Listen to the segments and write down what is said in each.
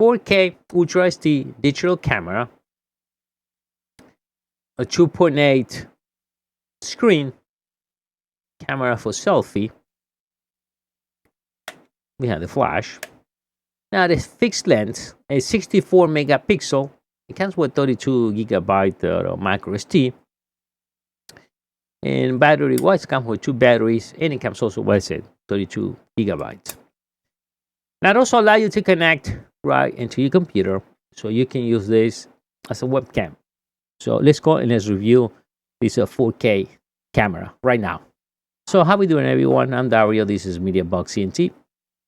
4K Ultra HD digital camera, a 2.8 screen, camera for selfie. We have the flash. Now the fixed lens is 64 megapixel. It comes with 32 gigabyte microSD. And battery wise, comes with 2 batteries, and it comes also with 32 gigabytes. Now it also allows you to connect right into your computer, so you can use this as a webcam. So let's go and let's review this 4K camera right now. So how we doing, everyone? I'm Dario. This is MediaBoxEnt.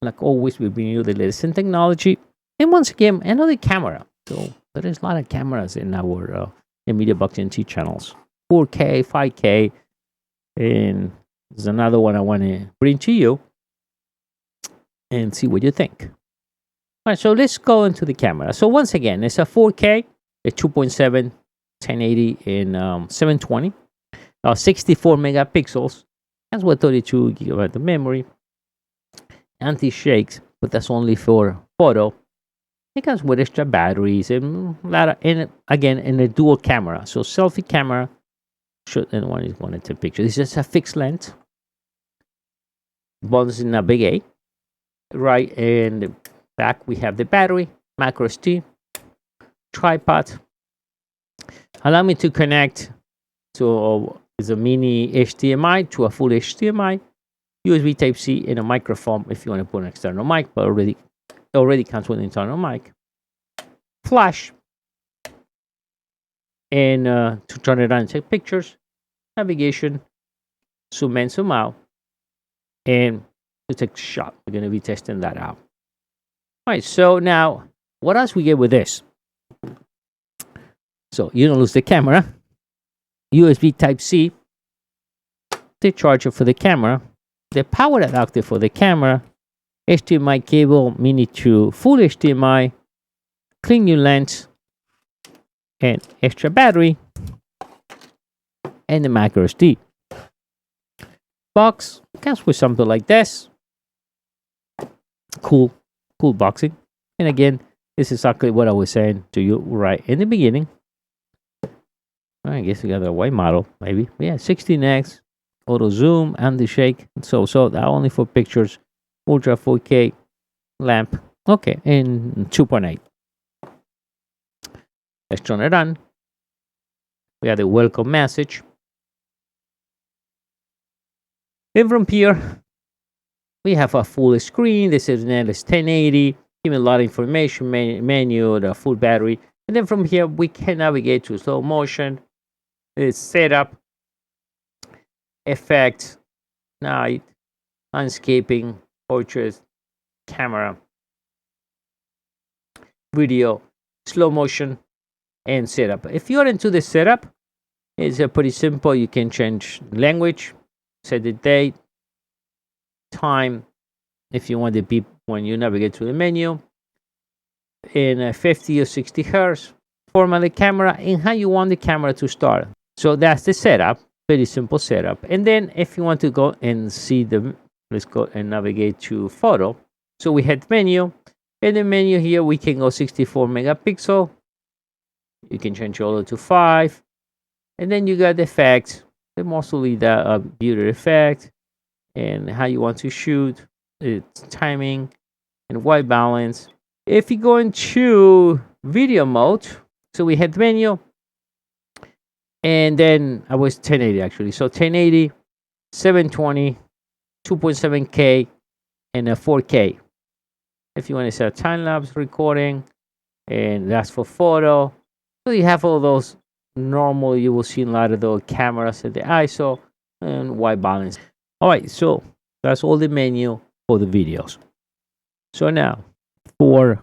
Like always, we bring you the latest in technology, and once again, another camera. So there is a lot of cameras in our MediaBoxEnt channels. 4K, 5K, and there's another one I want to bring to you and see what you think. All right, so let's go into the camera. So once again, it's a 4K, a 2.7, 1080, and 720, 64 megapixels. That's what 32 gigabyte of memory. Anti-shakes, but that's only for photo. It comes with extra batteries and a lot of, and again, in a dual camera. So selfie camera, should anyone is wanting to take pictures. This is a fixed lens. Bonds in a big A. Right in the back, we have the battery, microSD, tripod. Allow me to connect to is a mini HDMI to a full HDMI, USB Type-C, and a microphone if you want to put an external mic, but already comes with an internal mic. Flash, and to turn it on and take pictures. Navigation, zoom in, zoom out, and to take a shot. We're going to be testing that out. All right, so now what else we get with this? So you don't lose the camera. USB Type-C, the charger for the camera, the power adapter for the camera, HDMI cable, mini to full HDMI, clean new lens, and extra battery, and the microSD. Box comes with something like this. Cool boxing. And again, this is exactly what I was saying to you right in the beginning. I guess we got a white model, maybe. Yeah, 16x, auto zoom, anti-shake. So that only for pictures. Ultra 4K lamp. Okay, and 2.8. Let's turn it on. We have the welcome message. And from here, we have a full screen. This is 1080. Give me a lot of information, menu, the full battery. And then from here, we can navigate to slow motion. It's setup, effect, night, landscaping, portrait, camera, video, slow motion, and setup. If you're into the setup, it's pretty simple. You can change language, set the date, time, if you want the beep when you navigate to the menu, in 50 or 60 hertz, format the camera, and how you want the camera to start. So that's the setup, very simple setup. And then if you want to go and see let's go and navigate to photo. So we had menu. In the menu here, we can go 64 megapixel. You can change all to 5. And then you got the effects, mostly the beauty effect, and how you want to shoot, its timing, and white balance. If you go into video mode, so we had menu, and then I was 1080 actually. So 1080, 720, 2.7K, and a 4K. If you want to set time-lapse recording, and that's for photo. So you have all those normal, you will see a lot of those cameras at the ISO and white balance. All right, so that's all the menu for the videos. So now, for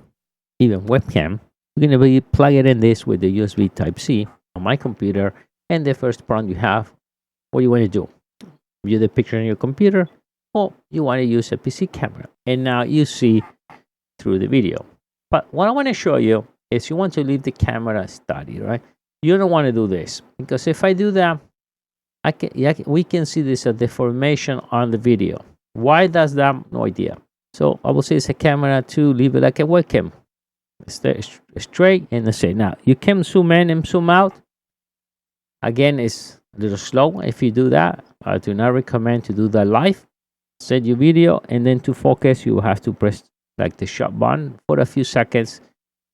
even webcam, we're going to be plugging in this with the USB Type-C on my computer. And the first prompt you have, what you want to do? View the picture on your computer, or you want to use a PC camera. And now you see through the video. But what I want to show you is you want to leave the camera steady, right? You don't want to do this, because if I do that, we can see this deformation on the video. Why does that? No idea. So I will say it's a camera to leave it like a webcam. stay straight, and that's it. Now you can zoom in and zoom out. Again, it's a little slow if you do that. I do not recommend to do that live. Set your video, and then to focus, you have to press like the shut button for a few seconds.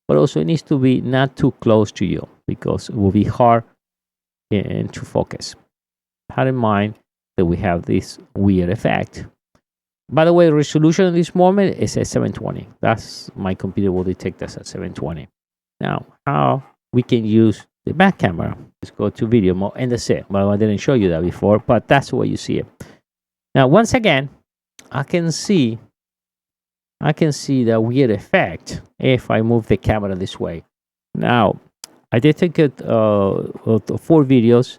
But also, it needs to be not too close to you because it will be hard to focus. Have in mind that we have this weird effect. By the way, resolution at this moment is at 720. That's my computer will detect us at 720. Now, how we can use the back camera? Let's go to video mode, and that's it. Well, I didn't show you that before, but that's the way you see it. Now, once again, I can see that weird effect if I move the camera this way. Now, I did take it 4 videos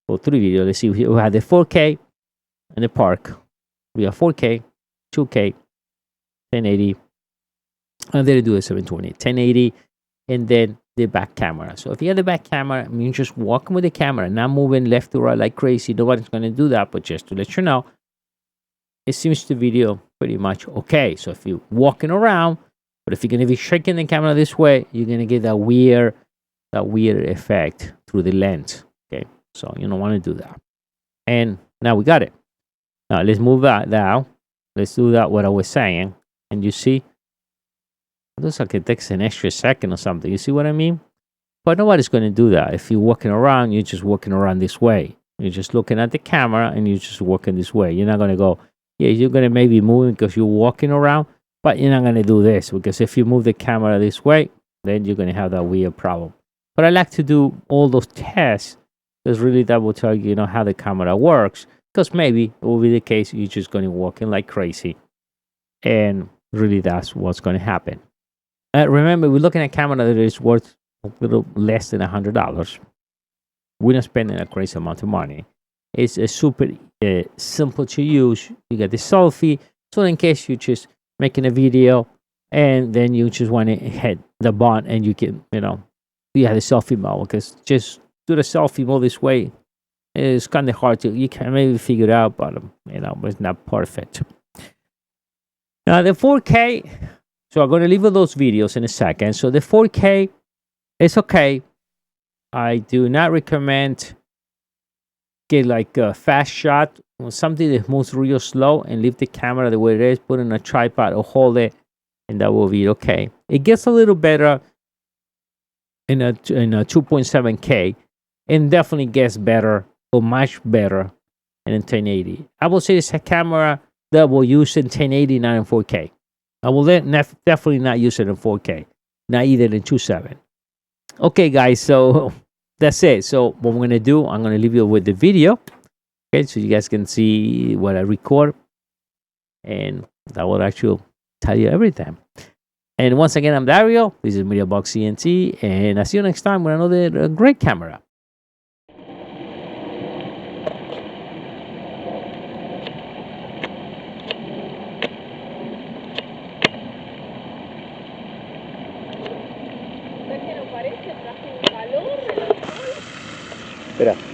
or 3 videos. Let's see. We had the 4K in the park. We have 4K, 2K, 1080, and then do a 720, 1080, and then the back camera. So if you have the back camera, I mean, just walking with the camera, not moving left to right like crazy. Nobody's going to do that, but just to let you know, it seems the video pretty much okay. So if you're walking around, but if you're going to be shaking the camera this way, you're going to get that weird effect through the lens. Okay, so you don't want to do that. And now we got it. Now let's move that down. Let's do that what I was saying. And you see, it looks like it takes an extra second or something. You see what I mean? But nobody's going to do that. If you're walking around, you're just walking around this way. You're just looking at the camera and you're just walking this way. You're not going to go, yeah, you're going to maybe move because you're walking around, but you're not going to do this because if you move the camera this way, then you're going to have that weird problem. But I like to do all those tests because really that will tell you, how the camera works. Because maybe it will be the case you're just going to walk in like crazy. And really that's what's going to happen. Remember, we're looking at a camera that is worth a little less than $100. We're not spending a crazy amount of money. It's a super simple to use. You get the selfie. So in case you're just making a video and then you just want to hit the button and you can, you have the selfie mode. Because just do the selfie mode this way. It's kind of hard you can maybe figure it out, but it's not perfect. Now the 4K, so I'm going to leave those videos in a second. So the 4K is okay. I do not recommend get like a fast shot or something that moves real slow and leave the camera the way it is, put it in a tripod or hold it, and that will be okay. It gets a little better in a 2.7K and definitely gets better or much better in 1080. I will say it's a camera that will use in 1080, not in 4K. I will definitely not use it in 4K, not either in 2.7. Okay, guys, so that's it. So what I'm going to do, I'm going to leave you with the video. Okay, so you guys can see what I record. And that will actually tell you everything. And once again, I'm Dario. This is MediaBoxEnt. And I'll see you next time with another great camera. Espera.